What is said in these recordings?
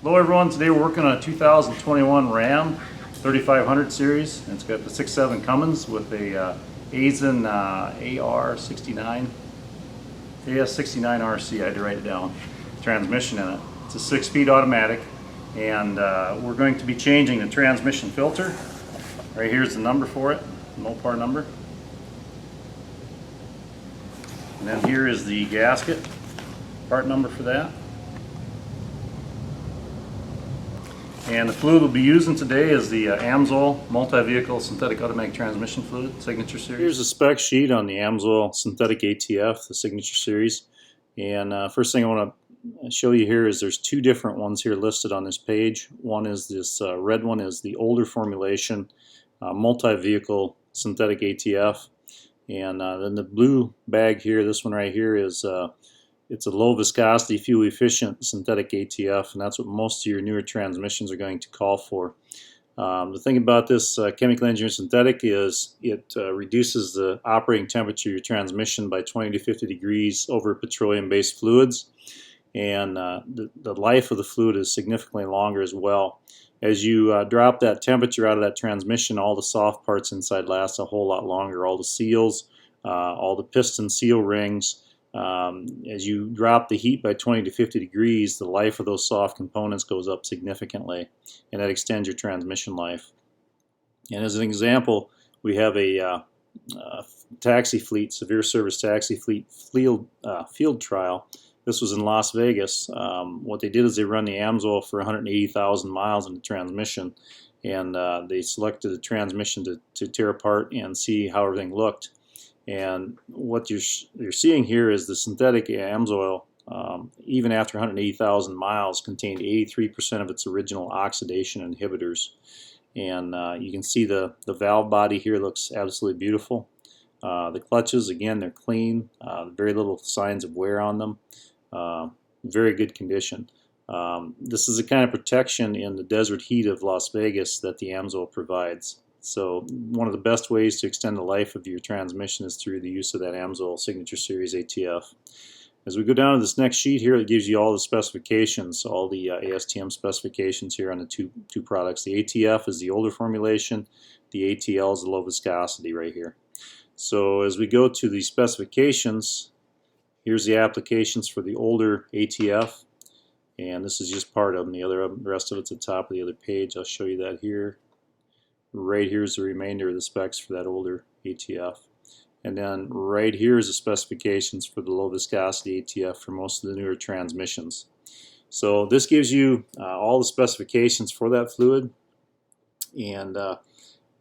Hello everyone, today we're working on a 2021 Ram 3500 series. And it's got the 6.7 Cummins with a Aisin AS69RC, I had to write it down, transmission in it. It's a 6-speed automatic, and we're going to be changing the transmission filter. Right here's the number for it, the Mopar number. And then here is the gasket, part number for that. And the fluid we'll be using today is the Amsoil multi-vehicle synthetic automatic transmission fluid, Signature Series. Here's a spec sheet on the Amsoil synthetic ATF, the Signature Series. And first thing I want to show you here is there's two different ones here listed on this page. One is this red one is the older formulation multi-vehicle synthetic ATF. And then the blue bag here, this one right here, is it's a low viscosity, fuel efficient synthetic ATF, and that's what most of your newer transmissions are going to call for. The thing about this chemical engineered synthetic is it reduces the operating temperature of your transmission by 20 to 50 degrees over petroleum-based fluids, and the life of the fluid is significantly longer as well. As you drop that temperature out of that transmission, all the soft parts inside last a whole lot longer. All the seals, all the piston seal rings. As you drop the heat by 20 to 50 degrees, the life of those soft components goes up significantly, and that extends your transmission life. And as an example, we have a taxi fleet, severe service taxi fleet field trial. This was in Las Vegas. What they did is they run the Amsoil for 180,000 miles in the transmission, and they selected the transmission to tear apart and see how everything looked. And what you're seeing here is the synthetic Amsoil, even after 180,000 miles, contained 83% of its original oxidation inhibitors. And you can see the valve body here looks absolutely beautiful. The clutches, again, they're clean, very little signs of wear on them, very good condition. This is the kind of protection in the desert heat of Las Vegas that the Amsoil provides. So one of the best ways to extend the life of your transmission is through the use of that Amsoil Signature Series ATF. As we go down to this next sheet here, it gives you all the specifications, all the ASTM specifications here on the two products. The ATF is the older formulation, the ATL is the low viscosity right here. So as we go to the specifications, here's the applications for the older ATF, and this is just part of them. The rest of it's at the top of the other page. I'll show you that here. Right here is the remainder of the specs for that older ATF. And then right here is the specifications for the low viscosity ATF for most of the newer transmissions. So this gives you all the specifications for that fluid, and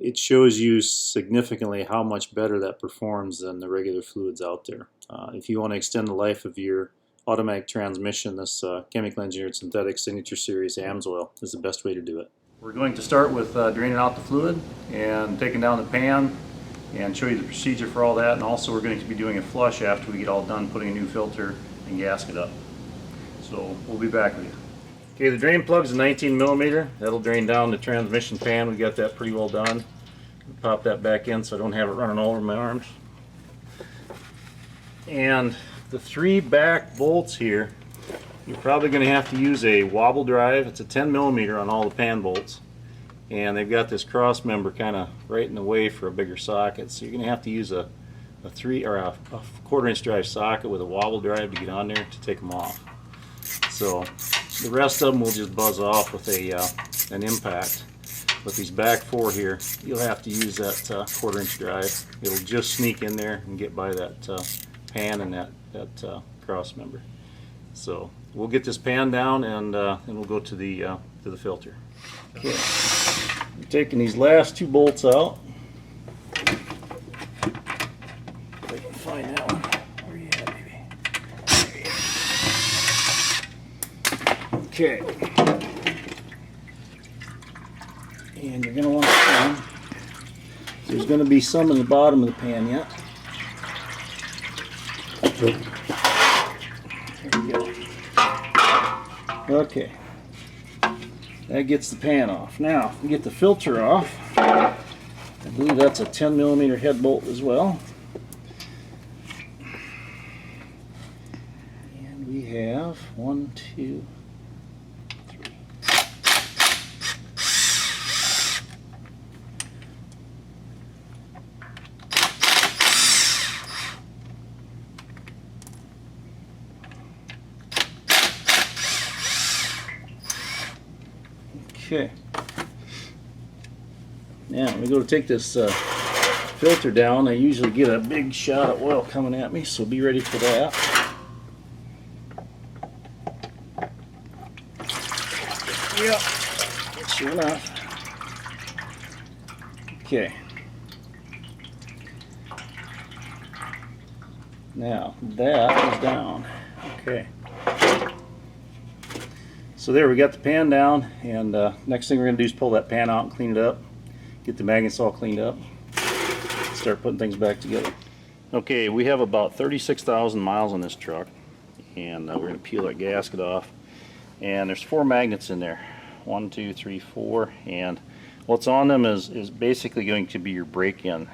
it shows you significantly how much better that performs than the regular fluids out there. If you want to extend the life of your automatic transmission, this chemical engineered synthetic Signature Series Amsoil is the best way to do it. We're going to start with draining out the fluid and taking down the pan and show you the procedure for all that, and also we're going to be doing a flush after we get all done putting a new filter and gasket up. So we'll be back with you. Okay, the drain plug's a 19 millimeter. That'll drain down the transmission pan. We got that pretty well done. Pop that back in so I don't have it running all over my arms. And the 3 back bolts here, you're probably going to have to use a wobble drive. It's a 10 millimeter on all the pan bolts, and they've got this cross member kind of right in the way for a bigger socket. So you're going to have to use a 1/4 inch drive socket with a wobble drive to get on there to take them off. So the rest of them will just buzz off with an impact. With these back 4 here, you'll have to use that 1/4 inch drive. It'll just sneak in there and get by that pan and that cross member. So we'll get this pan down, and we'll go to the filter. Okay, I'm taking these last 2 bolts out. If I can find that one. Where are you at, baby? Okay. And you're going to want to find, there's going to be some in the bottom of the pan yet. There we go. Okay, that gets the pan off. Now, we get the filter off. I believe that's a 10 millimeter head bolt as well. And we have 1, 2, 3, Okay. Now we go to take this filter down. I usually get a big shot of oil coming at me, so be ready for that. Yep, sure enough. Okay. Now that is down. Okay. So there, we got the pan down, and next thing we're going to do is pull that pan out and clean it up. Get the magnets all cleaned up. Start putting things back together. Okay, we have about 36,000 miles on this truck, and we're going to peel that gasket off. And there's 4 magnets in there. 1, 2, 3, 4, and what's on them is basically going to be your break-in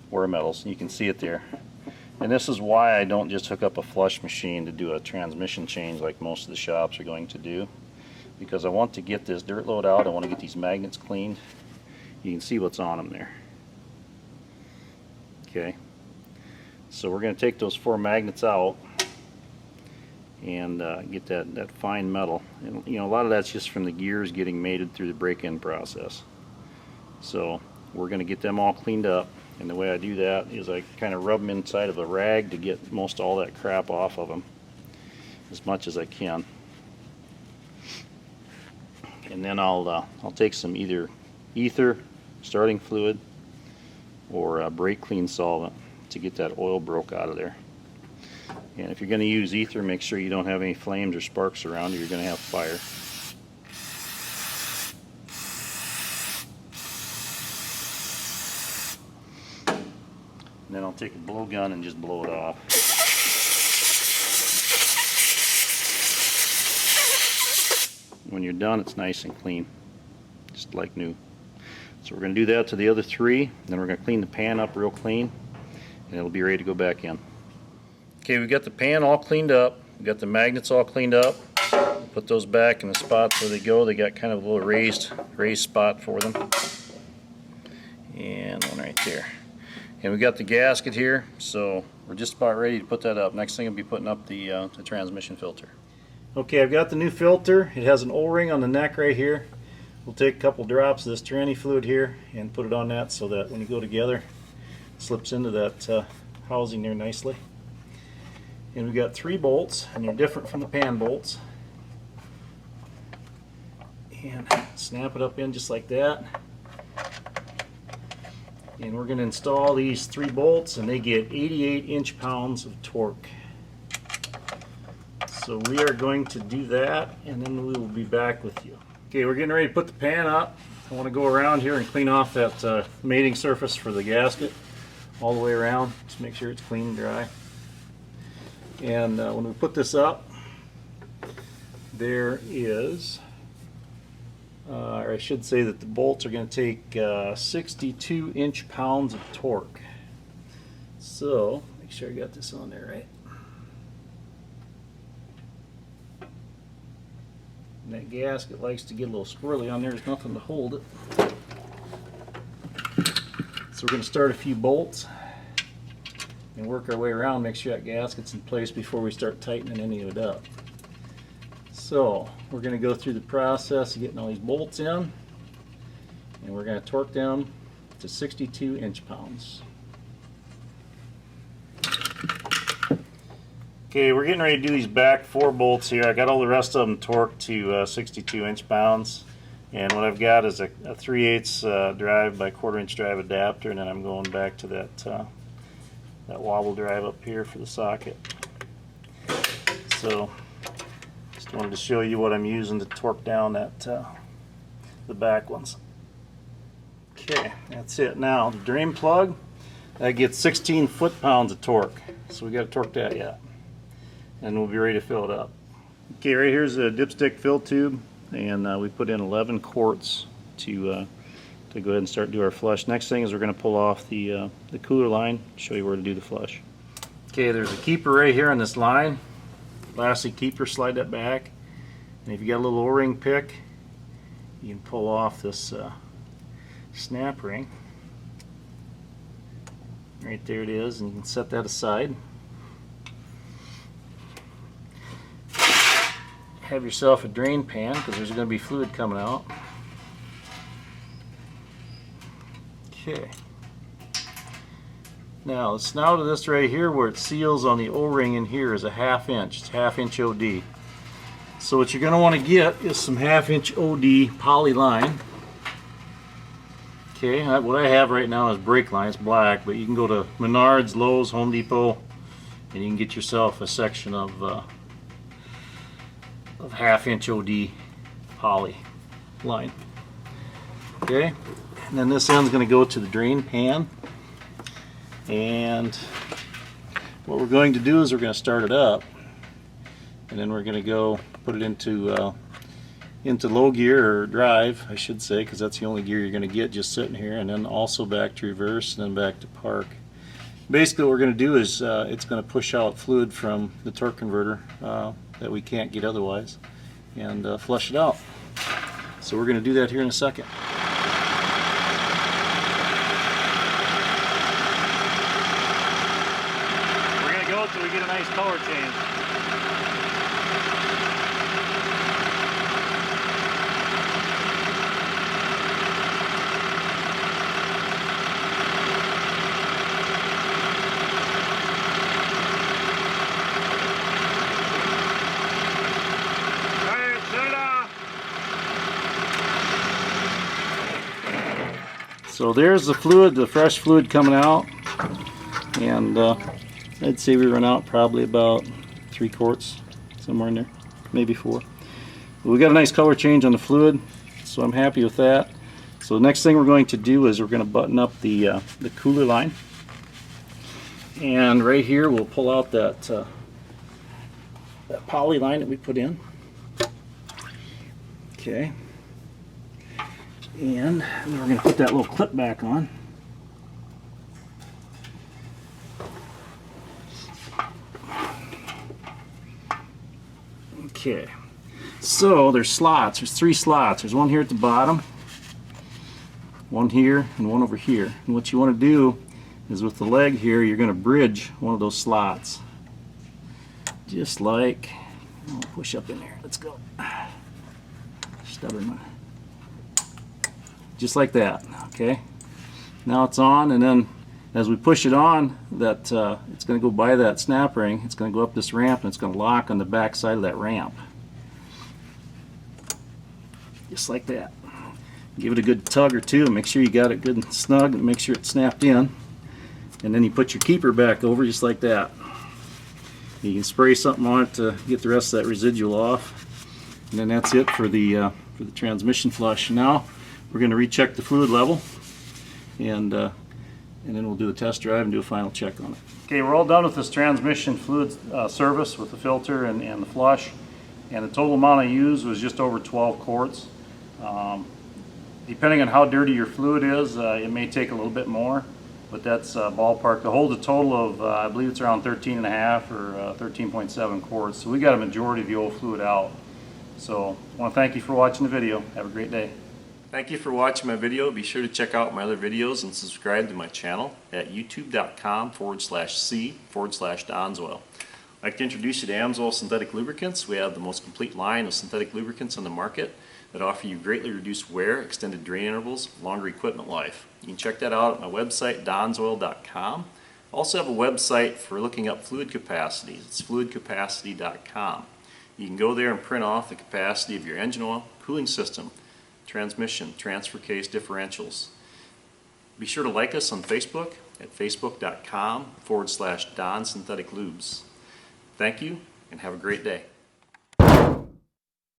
wear metals. You can see it there. And this is why I don't just hook up a flush machine to do a transmission change like most of the shops are going to do, because I want to get this dirt load out. I want to get these magnets cleaned. You can see what's on them there. Okay, so we're going to take those 4 magnets out and get that fine metal. And you know, a lot of that's just from the gears getting mated through the break-in process. So we're going to get them all cleaned up, and the way I do that is I kind of rub them inside of a rag to get most all that crap off of them as much as I can. And then I'll take some either ether, starting fluid, or brake clean solvent to get that oil broke out of there. And if you're going to use ether, make sure you don't have any flames or sparks around you. You're going to have fire. And then I'll take a blowgun and just blow it off. When you're done, it's nice and clean, just like new. So we're going to do that to the other 3, then we're going to clean the pan up real clean, and it'll be ready to go back in. Okay, we got the pan all cleaned up, we got the magnets all cleaned up. Put those back in the spots where they go. They got kind of a little raised spot for them. And one right there. And we got the gasket here, so we're just about ready to put that up. Next thing I'll be putting up the transmission filter. Okay, I've got the new filter. It has an O-ring on the neck right here. We'll take a couple drops of this tranny fluid here and put it on that so that when you go together, it slips into that housing there nicely. And we've got 3 bolts, and they're different from the pan bolts. And snap it up in just like that. And we're going to install these 3 bolts, and they get 88 inch-pounds of torque. So we are going to do that, and then we will be back with you. Okay, we're getting ready to put the pan up. I want to go around here and clean off that mating surface for the gasket all the way around. Just make sure it's clean and dry. And when we put this up, there is, or I should say that the bolts are going to take 62 inch-pounds of torque. So make sure I got this on there right. And that gasket likes to get a little squirrely on there. There's nothing to hold it. So we're going to start a few bolts and work our way around, make sure that gasket's in place before we start tightening any of it up. So we're going to go through the process of getting all these bolts in, and we're going to torque them to 62 inch-pounds. Okay, we're getting ready to do these back 4 bolts here. I got all the rest of them torqued to 62 inch-pounds, and what I've got is a 3/8 drive by 1/4 inch drive adapter, and then I'm going back to that wobble drive up here for the socket. So just wanted to show you what I'm using to torque down that the back ones. Okay, that's it. Now the drain plug, that gets 16 foot-pounds of torque, so we got to torque that yet, and we'll be ready to fill it up. Okay, right here's a dipstick fill tube, and we put in 11 quarts to go ahead and start do our flush. Next thing is we're going to pull off the cooler line, show you where to do the flush. Okay, there's a keeper right here on this line. Plastic keeper, slide that back, and if you got a little O-ring pick, you can pull off this snap ring. Right there it is, and you can set that aside. Have yourself a drain pan, because there's going to be fluid coming out. Okay. Now the snout of this right here, where it seals on the O-ring in here, is a 1/2 inch. It's 1/2 inch OD. So what you're going to want to get is some 1/2 inch OD poly line. Okay, what I have right now is brake line. It's black, but you can go to Menards, Lowe's, Home Depot, and you can get yourself a section of 1/2 inch OD poly line. Okay, and then this end's going to go to the drain pan. And what we're going to do is we're going to start it up, and then we're going to go put it into low gear, or drive I should say, because that's the only gear you're going to get just sitting here, and then also back to reverse, and then back to park. Basically what we're going to do is it's going to push out fluid from the torque converter that we can't get otherwise, and flush it out. So we're going to do that here in a second. Until we get a nice color change. Alright, set it off. So there's the fluid, the fresh fluid coming out, and I'd say we run out probably about 3 quarts, somewhere in there, maybe 4. But we got a nice color change on the fluid, so I'm happy with that. So the next thing we're going to do is we're going to button up the cooler line, and right here we'll pull out that poly line that we put in. Okay, and then we're going to put that little clip back on. Okay, so there's slots. There's 3 slots. There's one here at the bottom, one here, and one over here. And what you want to do is with the leg here, you're going to bridge one of those slots. Just like, I'll push up in there. Let's go. Stubborn one. Just like that. Okay. Now it's on, and then as we push it on, that it's going to go by that snap ring. It's going to go up this ramp, and it's going to lock on the back side of that ramp. Just like that. Give it a good tug or two, and make sure you got it good and snug, and make sure it's snapped in. And then you put your keeper back over just like that. You can spray something on it to get the rest of that residual off. And then that's it for the transmission flush. Now we're going to recheck the fluid level, and then we'll do a test drive and do a final check on it. Okay, we're all done with this transmission fluid service with the filter and the flush, and the total amount I used was just over 12 quarts. Depending on how dirty your fluid is, it may take a little bit more, but that's ballpark. To hold a total of, I believe it's around 13.5 or 13.7 quarts. So we got a majority of the old fluid out. So I want to thank you for watching the video. Have a great day. Thank you for watching my video. Be sure to check out my other videos and subscribe to my channel at youtube.com/c/Donsoil. I'd like to introduce you to Amsoil synthetic lubricants. We have the most complete line of synthetic lubricants on the market that offer you greatly reduced wear, extended drain intervals, longer equipment life. You can check that out at my website, donsoil.com. I also have a website for looking up fluid capacities. It's fluidcapacity.com. You can go there and print off the capacity of your engine oil, cooling system, transmission, transfer case, differentials. Be sure to like us on Facebook at facebook.com/Don Synthetic Lubes. Thank you, and have a great day.